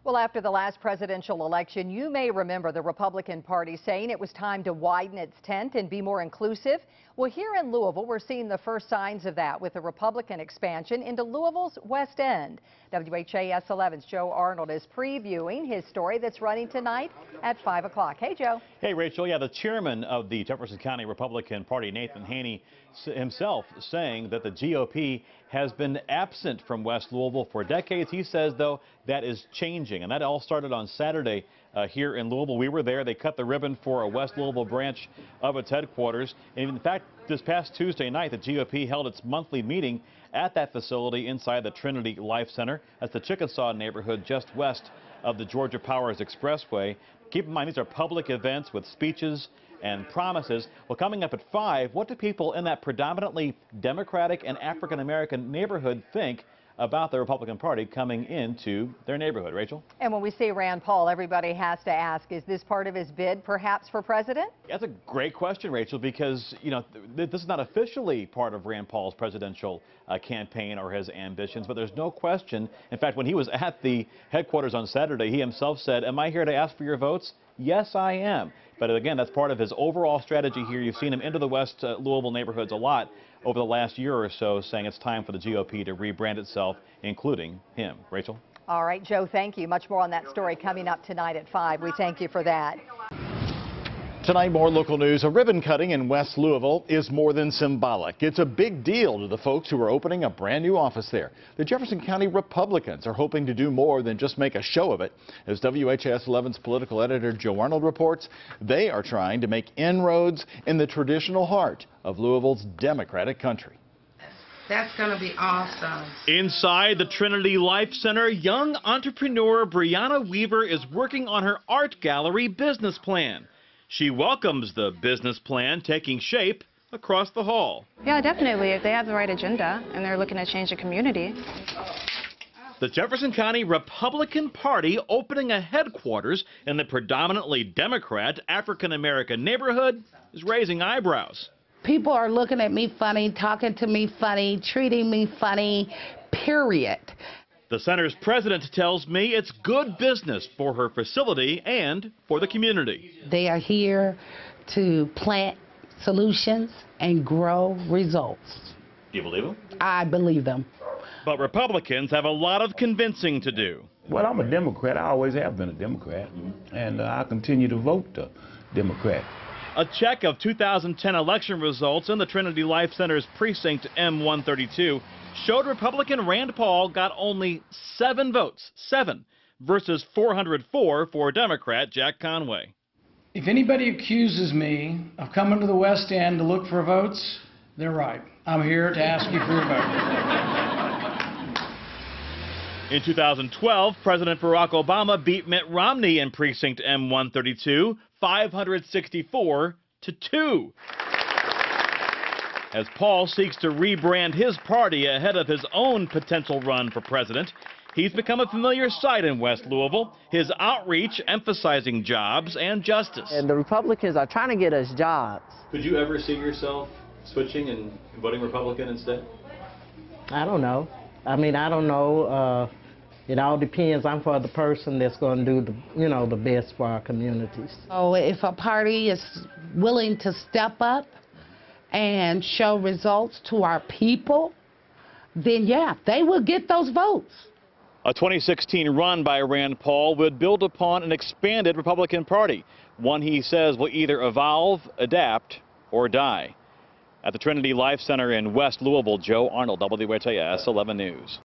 Well, after the last presidential election, you may remember the Republican Party saying it was time to widen its tent and be more inclusive. Well, here in Louisville, we're seeing the first signs of that with the Republican expansion into Louisville's West End. WHAS 11's Joe Arnold is previewing his story that's running tonight at 5 o'clock. Hey, Joe. Hey, Rachel. Yeah, the chairman of the Jefferson County Republican Party, Nathan Haney, himself saying that the GOP has been absent from West Louisville for decades. He says, though, that is changing. And that all started on Saturday here in Louisville. We were there. They cut the ribbon for a West Louisville branch of its headquarters. And in fact, this past Tuesday night, the GOP held its monthly meeting at that facility inside the Trinity Life Center. That's the Chickasaw neighborhood just west of the Georgia Powers Expressway. Keep in mind, these are public events with speeches and promises. Well, coming up at 5, what do people in that predominantly Democratic and African-American neighborhood think about the Republican Party coming into their neighborhood? Rachel? And when we see Rand Paul, everybody has to ask, is this part of his bid perhaps for president? That's a great question, Rachel, because, you know, this is not officially part of Rand Paul's presidential campaign or his ambitions, but there's no question. In fact, when he was at the headquarters on Saturday, he himself said, "Am I here to ask for your votes? Yes, I am." But again, that's part of his overall strategy here. You've seen him into the West Louisville neighborhoods a lot over the last year or so, saying it's time for the GOP to rebrand itself, including him. Rachel? All right, Joe, thank you. Much more on that story coming up tonight at 5. We thank you for that. Tonight, more local news. A ribbon cutting in West Louisville is more than symbolic. It's a big deal to the folks who are opening a brand new office there. The Jefferson County Republicans are hoping to do more than just make a show of it. As WHAS 11's political editor Joe Arnold reports, they are trying to make inroads in the traditional heart of Louisville's Democratic country. That's going to be awesome. Inside the Trinity Life Center, young entrepreneur Brianna Weaver is working on her art gallery business plan. She welcomes the business plan taking shape across the hall. Yeah, definitely. If they have the right agenda and they're looking to change the community. The Jefferson County Republican Party opening a headquarters in the predominantly Democrat African-American neighborhood is raising eyebrows. People are looking at me funny, talking to me funny, treating me funny, period. The center's president tells me it's good business for her facility and for the community. They are here to plant solutions and grow results. Do you believe them? I believe them. But Republicans have a lot of convincing to do. Well, I'm a Democrat. I always have been a Democrat, and I continue to vote Democrat. A check of 2010 election results in the Trinity Life Center's precinct M132 showed Republican Rand Paul got only 7 votes, 7, versus 404 for Democrat Jack Conway. If anybody accuses me of coming to the West End to look for votes, they're right. I'm here to ask you for your vote. In 2012, President Barack Obama beat Mitt Romney in precinct M132, 564 to 2. As Paul seeks to rebrand his party ahead of his own potential run for president, he's become a familiar sight in West Louisville, his outreach emphasizing jobs and justice. And the Republicans are trying to get us jobs. Could you ever see yourself switching and voting Republican instead? I don't know. I mean, I don't know. It all depends on for the person that's going to do the best for our communities. So if a party is willing to step up and show results to our people, then yeah, they will get those votes. A 2016 run by Rand Paul would build upon an expanded Republican Party, one he says will either evolve, adapt, or die. At the Trinity Life Center in West Louisville, Joe Arnold, WHAS 11 News.